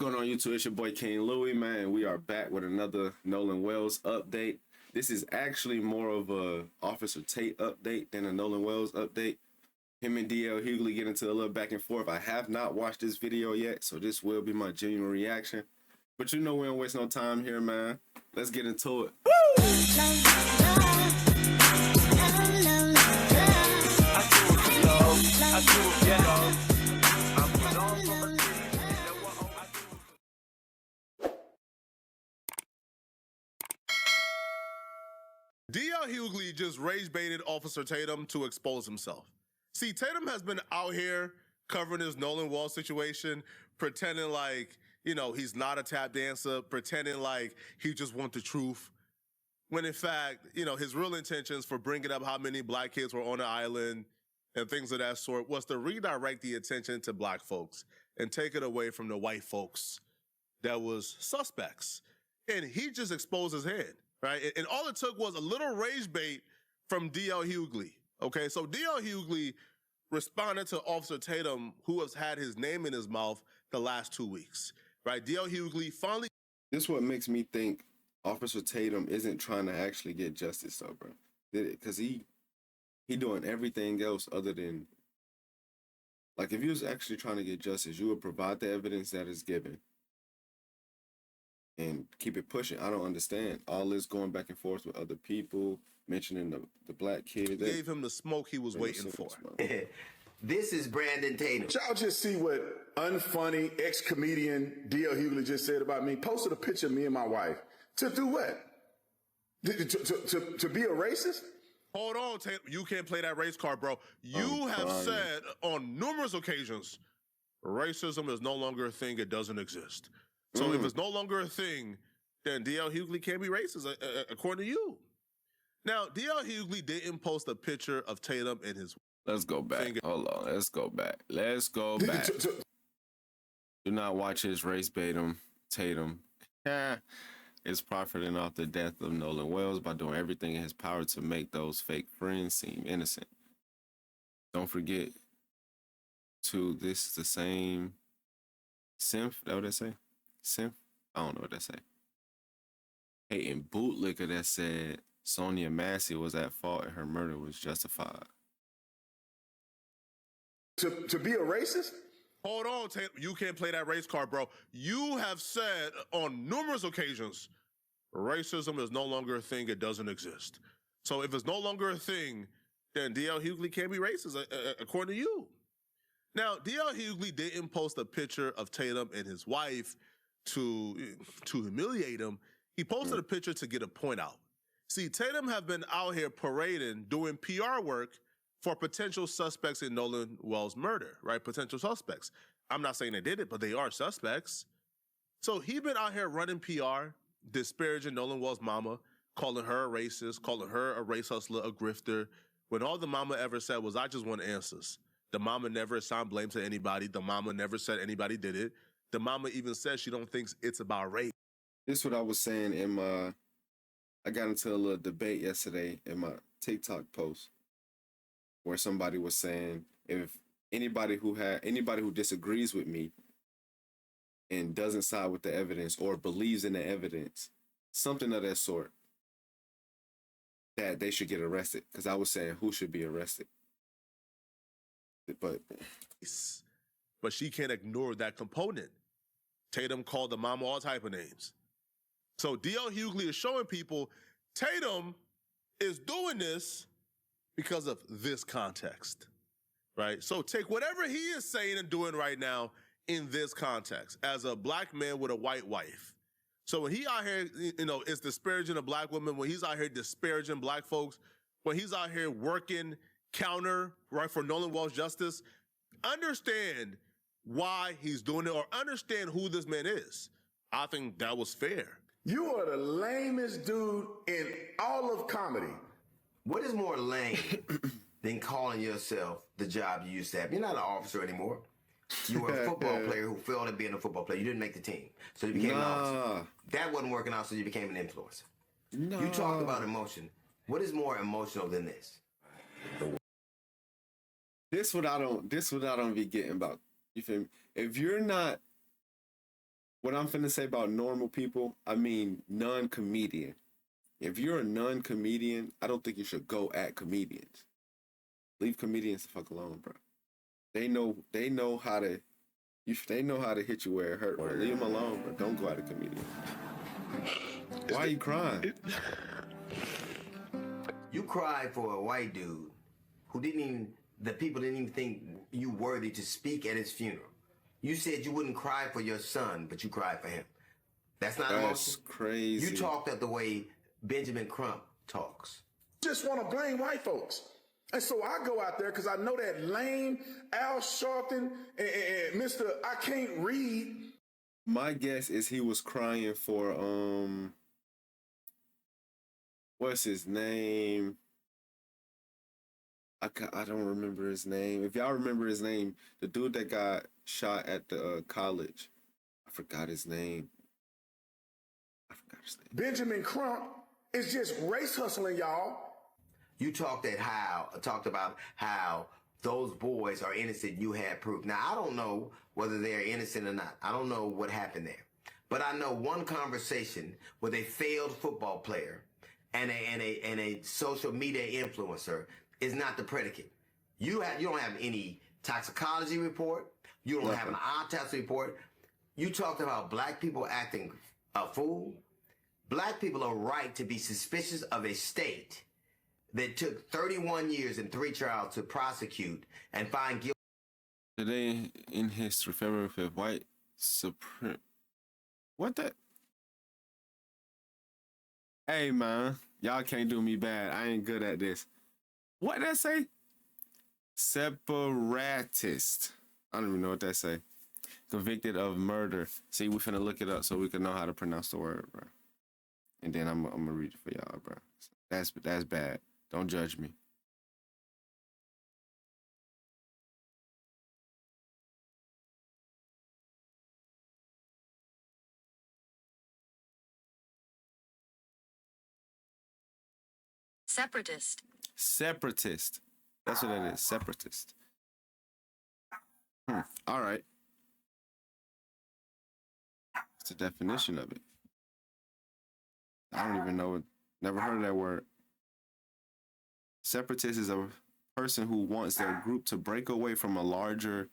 Going on YouTube, it's your boy King Louie, man. We are back with another Nolan Wells update. This is actually more of a Officer Tate update than a Nolan Wells update. Him and DL Hughley get into a little back and forth. I have not watched this video yet, so this will be my genuine reaction. But you know we don't waste no time here, man. Let's get into it. DL Hughley just rage baited Officer Tatum to expose himself. See, Tatum has been out here covering his Nolan Wall situation, pretending like, he's not a tap dancer, pretending like he just wants the truth. When in fact, his real intentions for bringing up how many black kids were on the island and things of that sort was to redirect the attention to black folks and take it away from the white folks that was suspects. And he just exposed his hand. Right, and all it took was a little rage bait from DL Hughley. Okay, so DL Hughley responded to Officer Tatum, who has had his name in his mouth the last 2 weeks. Right, DL Hughley finally. This is what makes me think Officer Tatum isn't trying to actually get justice, though, bro. Because he doing everything else other than, like, if he was actually trying to get justice, you would provide the evidence that is given and keep it pushing. I don't understand all this going back and forth with other people, mentioning the black kid. Gave him the smoke he was waiting for. This is Brandon Tatum. Y'all just see what unfunny ex-comedian DL Hughley just said about me. Posted a picture of me and my wife. To do what? To be a racist? Hold on, Tatum. You can't play that race card, bro. You have said on numerous occasions, racism is no longer a thing. It doesn't exist. So if it's no longer a thing, then DL Hughley can't be racist, according to you. Now, DL Hughley didn't post a picture of Tatum in his... Let's go back. Hold on. Let's go back. Do not watch his race bait him, Tatum. Is profiting off the death of Nolan Wells by doing everything in his power to make those fake friends seem innocent. Don't forget this is the same synth, that what they say? Sim? I don't know what that say. Hating bootlicker that said Sonia Massey was at fault and her murder was justified. To be a racist? Hold on, Tatum. You can't play that race card, bro. You have said on numerous occasions, racism is no longer a thing. It doesn't exist. So if it's no longer a thing, then DL Hughley can't be racist, according to you. Now, DL Hughley didn't post a picture of Tatum and his wife to humiliate him. He posted a picture to get a point out. See, Tatum have been out here parading, doing PR work for potential suspects in Nolan Wells' murder, right? Potential suspects. I'm not saying they did it, but they are suspects. So he been out here running PR, disparaging Nolan Wells' mama, calling her a racist, calling her a race hustler, a grifter, when all the mama ever said was, I just want answers. The mama never assigned blame to anybody. The mama never said anybody did it. The mama even says she don't think it's about race. This is what I was saying in I got into a little debate yesterday in my TikTok post where somebody was saying if anybody who disagrees with me and doesn't side with the evidence or believes in the evidence, something of that sort, that they should get arrested. Because I was saying who should be arrested. But she can't ignore that component. Tatum called the mama all type of names. So DL Hughley is showing people Tatum is doing this because of this context, right? So take whatever he is saying and doing right now in this context as a black man with a white wife. So when he out here, is disparaging a black woman, when he's out here disparaging black folks, when he's out here working counter, right, for Nolan Wells justice, understand why he's doing it or understand who this man is. I think that was fair. You are the lamest dude in all of comedy. What is more lame than calling yourself the job you used to have? You're not an officer anymore. You were a football player who failed at being a football player. You didn't make the team, so you became an officer. That wasn't working out, so you became an influencer. You talk about emotion. What is more emotional than this? This what I don't be getting about. You feel me? If you're not what I'm finna say about normal people, I mean non-comedian. If you're a non-comedian, I don't think you should go at comedians. Leave comedians the fuck alone, bro. They know how to they know how to hit you where it hurt, bro. Leave them alone, bro. Don't go at a comedian. Why are you crying? You cried for a white dude who the people didn't even think you worthy to speak at his funeral. You said you wouldn't cry for your son, but you cried for him. That's not emotion. Crazy. You talked the way Benjamin Crump talks. Just want to blame white folks. And so I go out there because I know that lame Al Sharpton and Mr. I Can't Read. My guess is he was crying for what's his name? I don't remember his name. If y'all remember his name, the dude that got shot at the college, I forgot his name. Benjamin Crump is just race hustling, y'all. You talked about how those boys are innocent. You had proof. Now, I don't know whether they're innocent or not. I don't know what happened there. But I know one conversation with a failed football player and a social media influencer is not the predicate. You don't have any toxicology report. You don't have an autopsy report. You talked about black people acting a fool. Black people are right to be suspicious of a state that took 31 years and 3 trials to prosecute and find guilty. Today in history, February 5th, white supreme. What the? Hey, man, y'all can't do me bad. I ain't good at this. What did that say? Separatist. I don't even know what that say. Convicted of murder. See, we finna look it up so we can know how to pronounce the word, bro. And then I'm gonna read it for y'all, bro. That's bad. Don't judge me. Separatist. Separatist. That's what it is. Separatist. All right. What's the definition of it? I don't even know it. Never heard of that word. Separatist is a person who wants their group to break away from a larger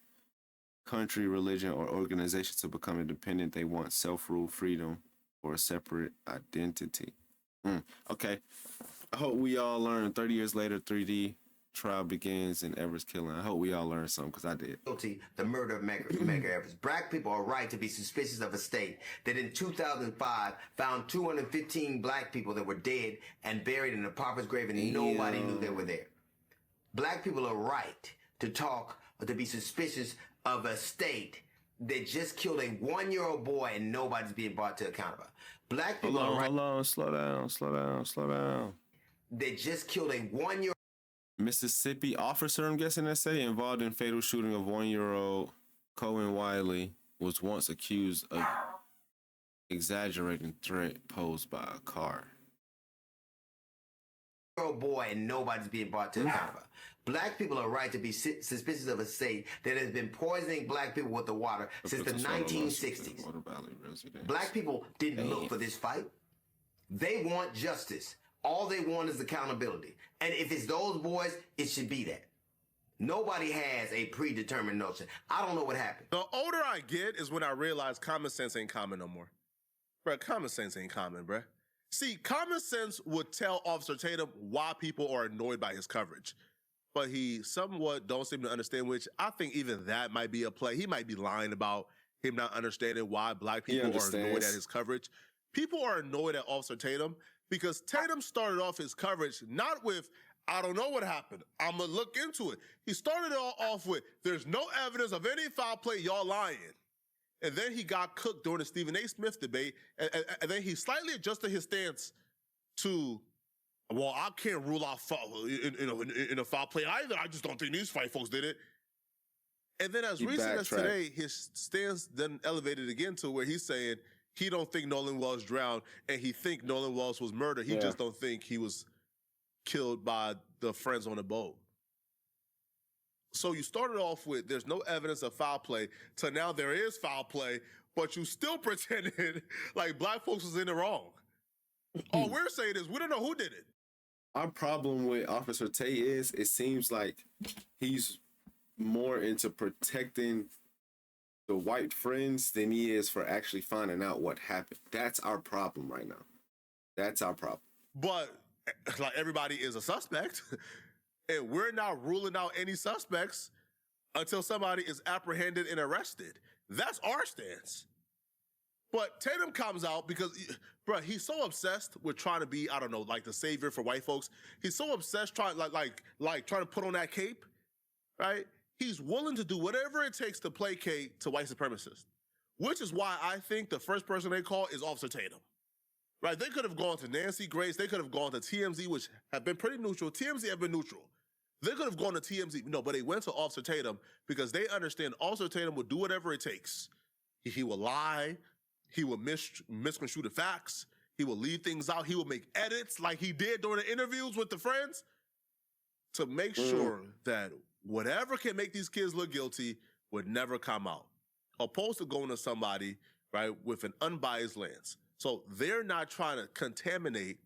country, religion, or organization to become independent. They want self-rule, freedom, or a separate identity. Okay. I hope we all learn 30 years later, 3D trial begins and Everest killing. I hope we all learned something because I did. The murder of Medgar Evers. Black people are right to be suspicious of a state that in 2005 found 215 black people that were dead and buried in a pauper's grave and nobody knew they were there. Black people are right to be suspicious of a state that just killed a 1-year-old boy and nobody's being brought to account about. Black people are right. Hold on, slow down. They just killed a 1-year-old. Mississippi officer, I'm guessing they say, involved in fatal shooting of 1-year-old Cohen Wiley was once accused of exaggerating threat posed by a car. Boy and nobody's being brought to account about. Black people are right to be suspicious of a state that has been poisoning black people with the water since the 1960s. Black people didn't look for this fight. They want justice. All they want is accountability. And if it's those boys, it should be that. Nobody has a predetermined notion. I don't know what happened. The older I get is when I realize common sense ain't common no more. Bruh, common sense ain't common, bruh. See, common sense would tell Officer Tatum why people are annoyed by his coverage. But he somewhat don't seem to understand, which I think even that might be a play. He might be lying about him not understanding why black people are annoyed at his coverage. People are annoyed at Officer Tatum because Tatum started off his coverage not with, I don't know what happened, I'm going to look into it. He started it all off with, there's no evidence of any foul play, y'all lying. And then he got cooked during the Stephen A. Smith debate, and then he slightly adjusted his stance to, well, I can't rule out foul, in a foul play either. I just don't think these white folks did it. And then as recent as today, his stance then elevated again to where he's saying he don't think Nolan Wells drowned, and he think Nolan Wells was murdered. He just don't think he was killed by the friends on the boat. So you started off with there's no evidence of foul play to now there is foul play, but you still pretended like black folks was in the wrong. All we're saying is we don't know who did it. Our problem with Officer Tay is it seems like he's more into protecting the white friends than he is for actually finding out what happened. That's our problem right now. That's our problem. But like everybody is a suspect, and we're not ruling out any suspects until somebody is apprehended and arrested. That's our stance. But Tatum comes out because, bro, he's so obsessed with trying to be, I don't know, like the savior for white folks. He's so obsessed trying to put on that cape, right? He's willing to do whatever it takes to placate to white supremacists, which is why I think the first person they call is Officer Tatum, right? They could have gone to Nancy Grace. They could have gone to TMZ, which have been pretty neutral. TMZ have been neutral. They could have gone to TMZ. No, but they went to Officer Tatum because they understand Officer Tatum will do whatever it takes. He will lie. He will misconstrue the facts. He will leave things out. He will make edits like he did during the interviews with the friends to make sure that whatever can make these kids look guilty would never come out, opposed to going to somebody, right, with an unbiased lens. So they're not trying to contaminate,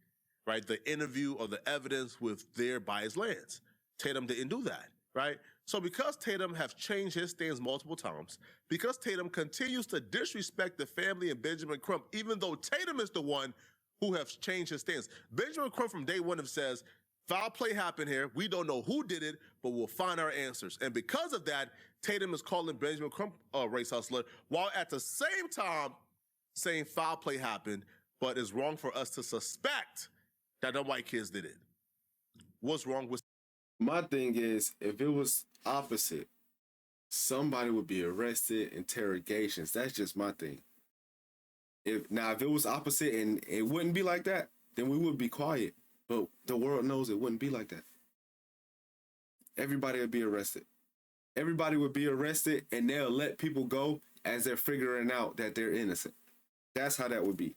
right, the interview or the evidence with their biased lens. Tatum didn't do that, right? So because Tatum have changed his stance multiple times, because Tatum continues to disrespect the family and Benjamin Crump, even though Tatum is the one who has changed his stance. Benjamin Crump from day one have says, foul play happened here. We don't know who did it, but we'll find our answers. And because of that, Tatum is calling Benjamin Crump a race hustler, while at the same time saying foul play happened, but it's wrong for us to suspect that the white kids did it. What's wrong with... My thing is, if it was opposite, somebody would be arrested, interrogations. That's just my thing. If it was opposite and it wouldn't be like that, then we would be quiet. But the world knows it wouldn't be like that. Everybody would be arrested. Everybody would be arrested, and they'll let people go as they're figuring out that they're innocent. That's how that would be.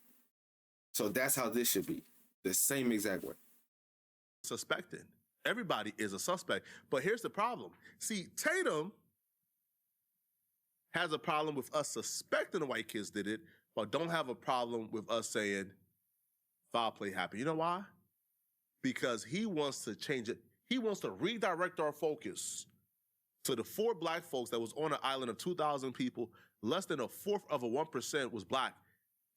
So that's how this should be. The same exact way. Suspected. Everybody is a suspect. But here's the problem. See, Tatum has a problem with us suspecting the white kids did it, but don't have a problem with us saying foul play happened. You know why? Because he wants to change it. He wants to redirect our focus to the 4 black folks that was on an island of 2,000 people. Less than 1/4 of 1% was black.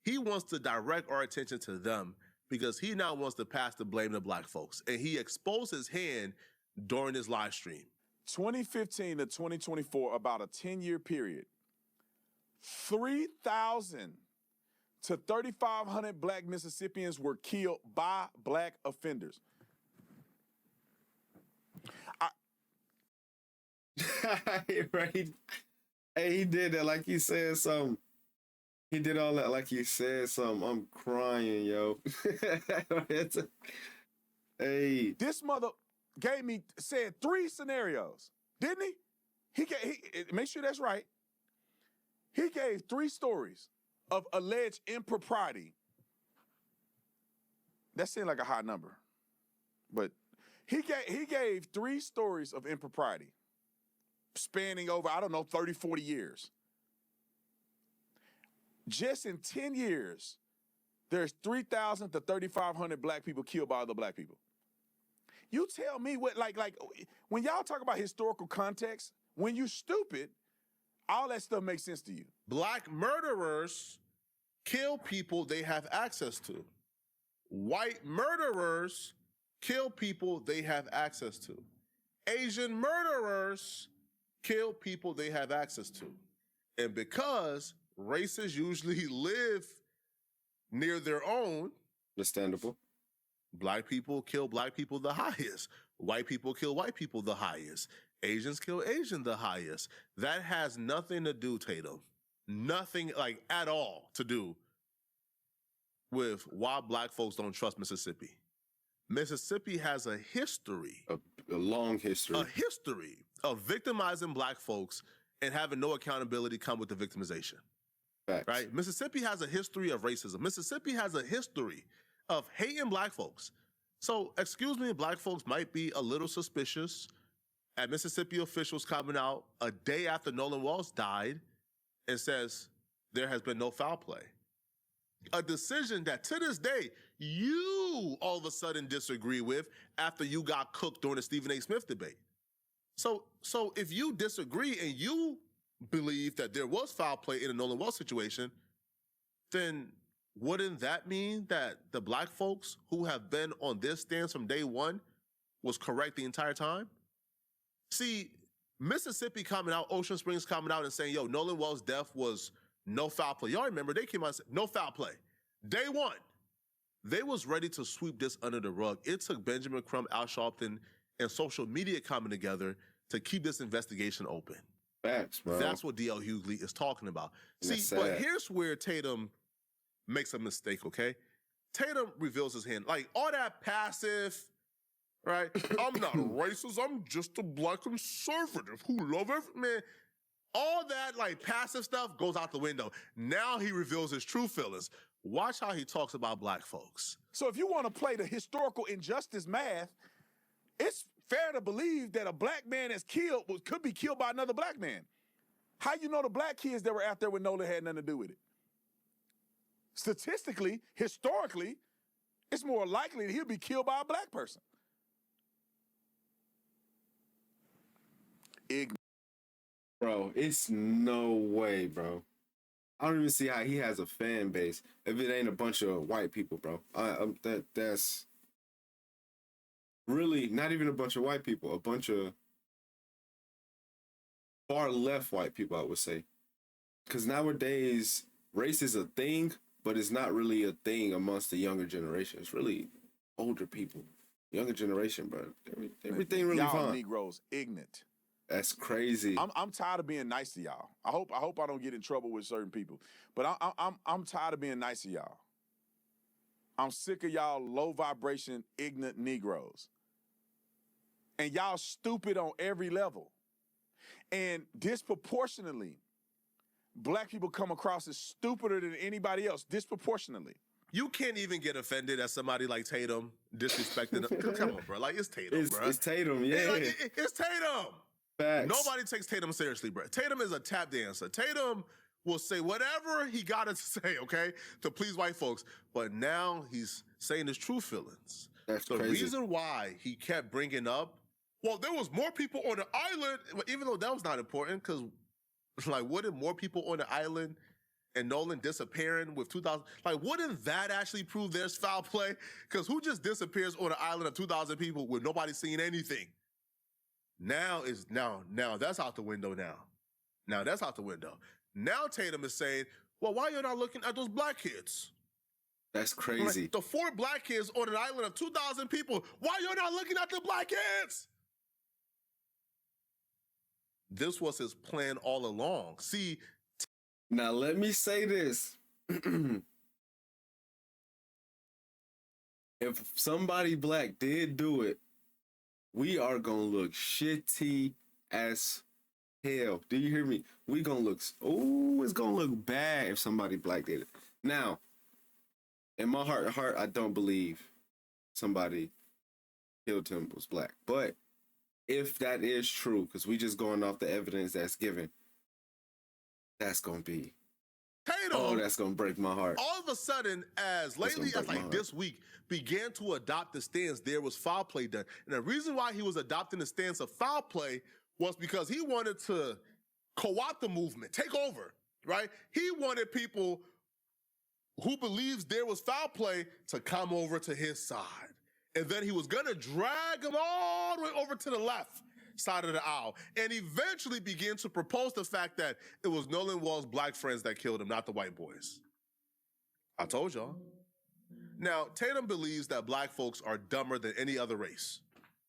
He wants to direct our attention to them because he now wants to pass the blame to black folks. And he exposed his hand during his live stream. 2015 to 2024, about a 10-year period, 3,000 to 3,500 black Mississippians were killed by black offenders. Right? Hey, he did that like he said something. He did all that like he said something. I'm crying, yo. Hey. This mother said 3 scenarios, didn't he? Make sure that's right. He gave 3 stories of alleged impropriety. That seemed like a high number. But he gave 3 stories of impropriety spanning over, 30, 40 years. Just in 10 years, there's 3,000 to 3,500 black people killed by other black people. You tell me what, like when y'all talk about historical context, when you stupid, all that stuff makes sense to you. Black murderers kill people they have access to. White murderers kill people they have access to. Asian murderers kill people they have access to. And because races usually live near their own, understandable, black people kill black people the highest. White people kill white people the highest. Asians kill Asian the highest. That has nothing to do, Tatum. Nothing like at all to do with why black folks don't trust Mississippi. Mississippi has a history. A long history. A history of victimizing black folks and having no accountability come with the victimization. Facts. Right? Mississippi has a history of racism. Mississippi has a history of hating black folks. So, excuse me, black folks might be a little suspicious at Mississippi officials coming out a day after Nolan Walsh died and says there has been no foul play. A decision that to this day, you all of a sudden disagree with after you got cooked during the Stephen A. Smith debate. So if you disagree and you believe that there was foul play in a Nolan Wells situation, then wouldn't that mean that the black folks who have been on this stance from day one was correct the entire time? See, Mississippi coming out, Ocean Springs coming out and saying, yo, Nolan Wells' death was no foul play. Y'all remember, they came out and said, no foul play. Day one. They was ready to sweep this under the rug. It took Benjamin Crumb, Al Sharpton, and social media coming together to keep this investigation open. Facts, bro. That's what D.L. Hughley is talking about. That's See, but sad. here's where Tatum makes a mistake, okay? Tatum reveals his hand. Like, all that passive, right? I'm not a racist. I'm just a black conservative who love every man. All that, like, passive stuff goes out the window. Now he reveals his true feelings. Watch how he talks about black folks. So if you want to play the historical injustice math, it's fair to believe that a black man that's killed could be killed by another black man. How you know the black kids that were out there with Nolan had nothing to do with it? Statistically, historically, it's more likely that he'll be killed by a black person. Bro, it's no way, bro. I don't even see how he has a fan base if it ain't a bunch of white people, bro. That's really not even a bunch of white people, a bunch of far left white people, I would say. Because nowadays, race is a thing, but it's not really a thing amongst the younger generation. It's really older people, younger generation, bro. Everything really y'all fine. Negroes ignorant. That's crazy. I'm tired of being nice to y'all. I hope I don't get in trouble with certain people. But I'm tired of being nice to y'all. I'm sick of y'all low vibration, ignorant Negroes. And y'all stupid on every level. And disproportionately, black people come across as stupider than anybody else, disproportionately. You can't even get offended at somebody like Tatum disrespecting him. Come on, bro. Like, it's Tatum, bro. It's Tatum, yeah. It's Tatum. Facts. Nobody takes Tatum seriously, bro. Tatum is a tap dancer. Tatum will say whatever he got to say, okay, to please white folks. But now he's saying his true feelings. That's the crazy. reason why he kept bringing up, well, there was more people on the island, even though that was not important, because, like, wouldn't more people on the island and Nolan disappearing with 2,000, like, wouldn't that actually prove there's foul play? Because who just disappears on an island of 2,000 people with nobody seeing anything? Now that's out the window now. Now that's out the window. Now Tatum is saying, well, why you're not looking at those black kids? That's crazy. Like, the 4 black kids on an island of 2,000 people, why you're not looking at the black kids? This was his plan all along. See, Now let me say this. If somebody black did do it, we are gonna look shitty as hell. Do you hear me? We gonna look, it's gonna look bad if somebody black did it. Now, in my heart, I don't believe somebody killed him was black. But if that is true, because we just going off the evidence that's given, that's gonna be Tatum, that's gonna break my heart. all of a sudden, as lately as like this week, began to adopt the stance there was foul play done. And the reason why he was adopting the stance of foul play was because he wanted to co-opt the movement, take over, right? He wanted people who believes there was foul play to come over to his side. And then he was gonna drag them all the way over to the left side of the aisle and eventually begin to propose the fact that it was Nolan Wall's black friends that killed him, not the white boys. I told y'all. Now, Tatum believes that black folks are dumber than any other race.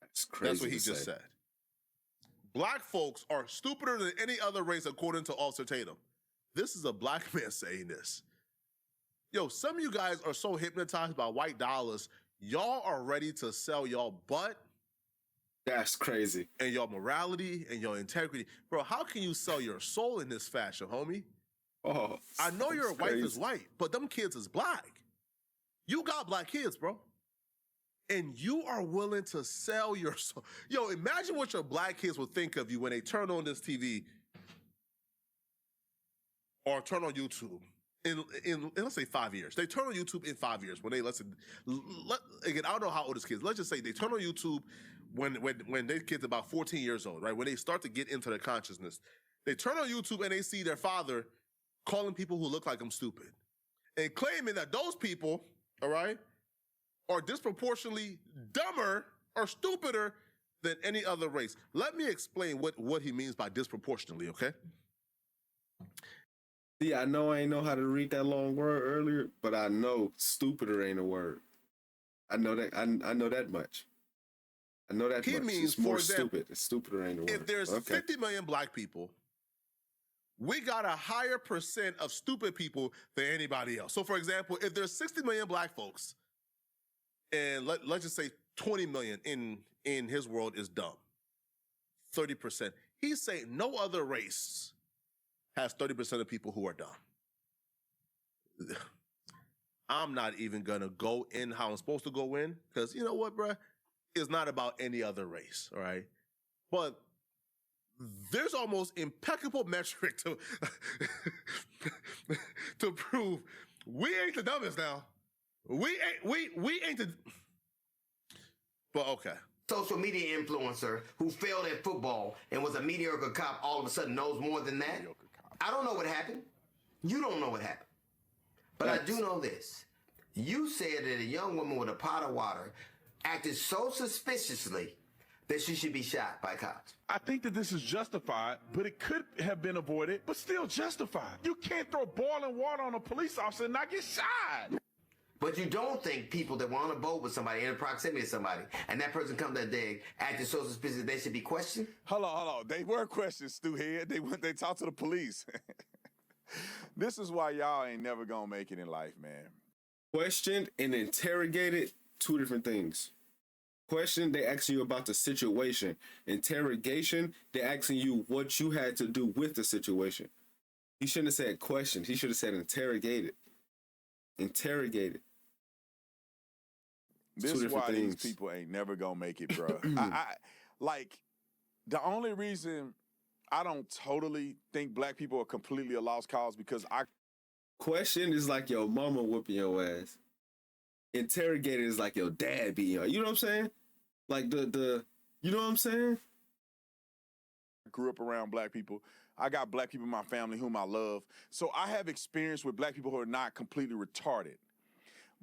That's crazy. That's what he just said. Black folks are stupider than any other race, according to Officer Tatum. This is a black man saying this. Yo, some of you guys are so hypnotized by white dollars, y'all are ready to sell y'all butt. That's crazy. And your morality and your integrity. Bro, how can you sell your soul in this fashion, homie? Oh, I know your that's wife crazy. is white, but them kids is black. You got black kids, bro. And you are willing to sell your soul. Yo, imagine what your black kids would think of you when they turn on this TV or turn on YouTube in let's say 5 years. They turn on YouTube in 5 years when they again, I don't know how old this kid is. Let's just say they turn on YouTube when their kid's about 14 years old, right? When they start to get into their consciousness. They turn on YouTube and they see their father calling people who look like him stupid and claiming that those people, all right, are disproportionately dumber or stupider than any other race. Let me explain what he means by disproportionately, okay? Yeah, I know I ain't know how to read that long word earlier, but I know stupider ain't a word. I know that. I know that much. I know that He much. means, It's more for example, stupid. Stupider ain't a word. If there's okay. 50 million black people, we got a higher percent of stupid people than anybody else. So, for example, if there's 60 million black folks, and let's just say 20 million in his world is dumb, 30%. He's saying no other race has 30% of people who are dumb. I'm not even going to go in how I'm supposed to go in, because you know what, bruh? It's not about any other race, all right? But there's almost impeccable metric to to prove we ain't the dumbest now. We ain't the. But okay. Social media influencer who failed at football and was a mediocre cop all of a sudden knows more than that. I don't know what happened. You don't know what happened. But I do know this. You said that a young woman with a pot of water acted so suspiciously that she should be shot by cops. I think that this is justified, but it could have been avoided, but still justified. You can't throw boiling water on a police officer and not get shot. But you don't think people that were on a boat with somebody, in proximity to somebody, and that person come that day, acted so suspicious, they should be questioned? Hold on. They were questioned, Stu Head. They talked to the police. This is why y'all ain't never gonna make it in life, man. Questioned and interrogated, two different things. Question, they asking you about the situation. Interrogation, they asking you what you had to do with the situation. He shouldn't have said questioned. He should have said interrogated. Interrogated. This is why these people ain't never gonna make it, bro. Like, the only reason I don't totally think black people are completely a lost cause because Question is like your mama whooping your ass. Interrogated is like your dad being you. You know what I'm saying? Like the you know what I'm saying? I grew up around black people. I got black people in my family whom I love. So I have experience with black people who are not completely retarded.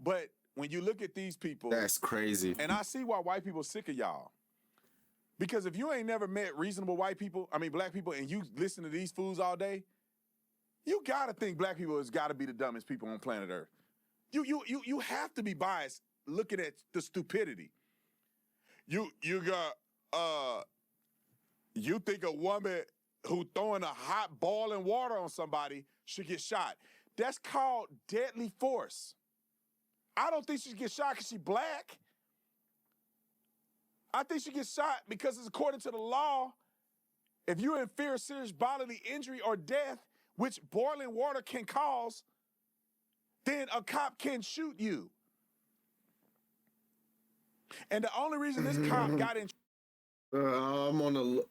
But when you look at these people, that's crazy. And I see why white people are sick of y'all. Because if you ain't never met reasonable black people, and you listen to these fools all day, you gotta think black people has gotta be the dumbest people on planet Earth. You have to be biased looking at the stupidity. You think a woman who throwing a hot boiling water on somebody should get shot. That's called deadly force. I don't think she should get shot because she's black. I think she gets shot because it's according to the law. If you're in fear of serious bodily injury or death, which boiling water can cause, then a cop can shoot you. And the only reason this cop got in I'm on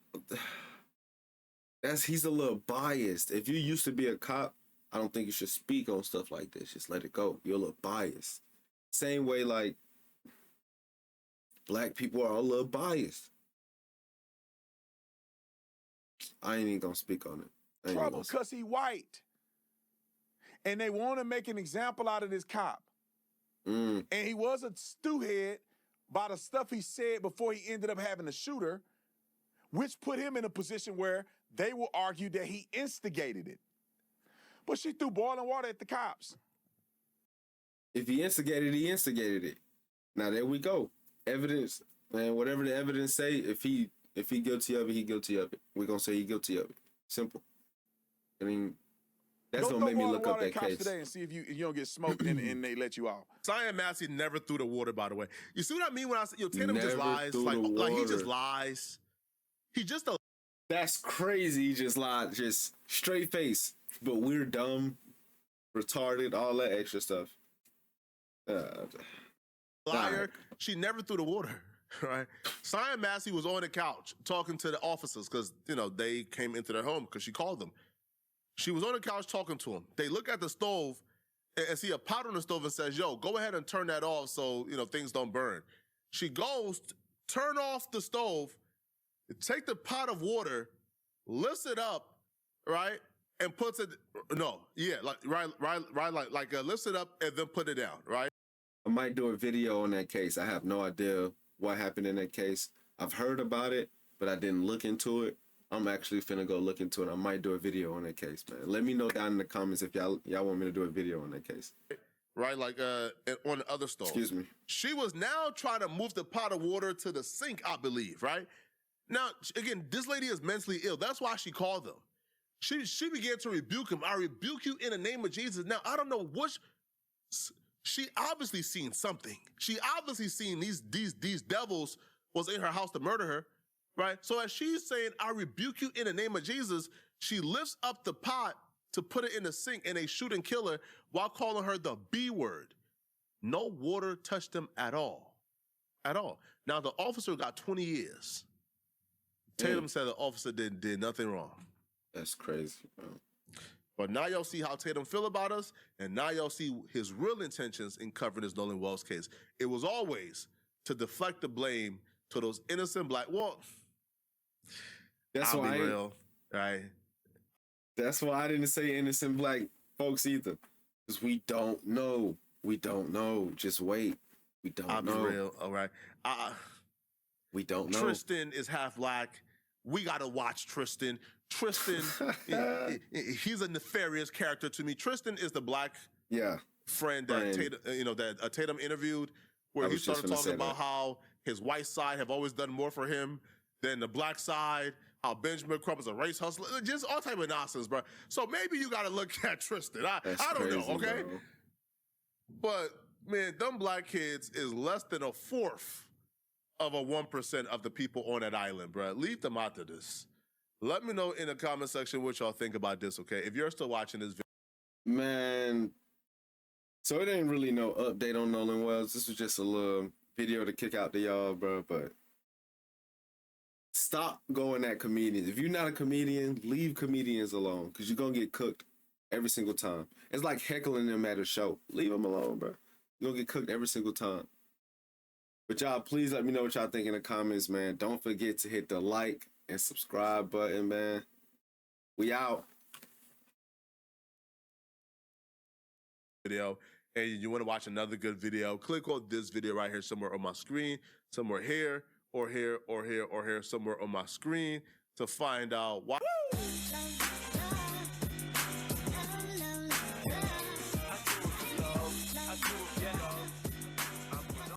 he's a little biased. If you used to be a cop, I don't think you should speak on stuff like this. Just let it go. You're a little biased. Same way like black people are a little biased. I ain't even gonna speak on it. Trouble because he white. And they want to make an example out of this cop. And he was a stewhead by the stuff he said before he ended up having a shooter, which put him in a position where they will argue that he instigated it. But she threw boiling water at the cops. If he instigated it. Now there we go. Evidence, man, whatever the evidence say, if he guilty of it, he guilty of it. We're gonna say he guilty of it. Simple. I mean, that's gonna make me look up that case today and see if you don't get smoked and they let you off. Cyan Massey never threw the water, by the way. You see what I mean when I say, Tatum just lies? Like he just lies. He just a... That's crazy. He just lied. Just straight face. But we're dumb, retarded, all that extra stuff. Liar. She never threw the water, right? Cyan Massey was on the couch talking to the officers because, they came into their home because she called them. She was on the couch talking to him. They look at the stove and see a pot on the stove and says, yo, go ahead and turn that off so, things don't burn. She goes, turn off the stove, take the pot of water, lifts it up, right? And puts it, lifts it up and then put it down, right? I might do a video on that case. I have no idea what happened in that case. I've heard about it, but I didn't look into it. I'm actually finna go look into it. I might do a video on that case, man. Let me know down in the comments if y'all want me to do a video on that case. Right, like on the other stove. Excuse me. She was now trying to move the pot of water to the sink, I believe, right? Now, again, this lady is mentally ill. That's why she called them. She began to rebuke him. I rebuke you in the name of Jesus. Now, I don't know what... She obviously seen something. She obviously seen these devils was in her house to murder her, right? So as she's saying, I rebuke you in the name of Jesus, she lifts up the pot to put it in the sink and they shoot and kill her while calling her the B word. No water touched him at all. At all. Now, the officer got 20 years. Tatum said the officer did nothing wrong. That's crazy, bro. But now y'all see how Tatum feel about us, and now y'all see his real intentions in covering this Nolan Wells case. It was always to deflect the blame to those innocent black... Well, that's I'll why be real, right? That's why I didn't say innocent black folks either. Because we don't know. We don't know. Just wait. We don't know. I'll be real, all right? We don't know. Tristan is half black. We got to watch Tristan. Tristan, he's a nefarious character to me. Tristan is the black friend that Tatum interviewed, where he started talking about how his white side have always done more for him than the black side, how Benjamin Crump is a race hustler, just all type of nonsense, bro. So maybe you got to look at Tristan. I don't know, okay? Bro. But, man, them black kids is less than a fourth of a 1% of the people on that island, bro. Leave them out of this. Let me know in the comment section what y'all think about this, okay? If you're still watching this video. Man, so it ain't really no update on Nolan Wells. This was just a little video to kick out to y'all, bro. But stop going at comedians. If you're not a comedian, leave comedians alone, because you're going to get cooked every single time. It's like heckling them at a show. Leave them alone, bro. You're going to get cooked every single time. But y'all, please let me know what y'all think in the comments, man. Don't forget to hit the like and subscribe button, man. We out. Video, and you want to watch another good video, click on this video right here somewhere on my screen, somewhere here, or here, or here, or here, somewhere on my screen to find out why.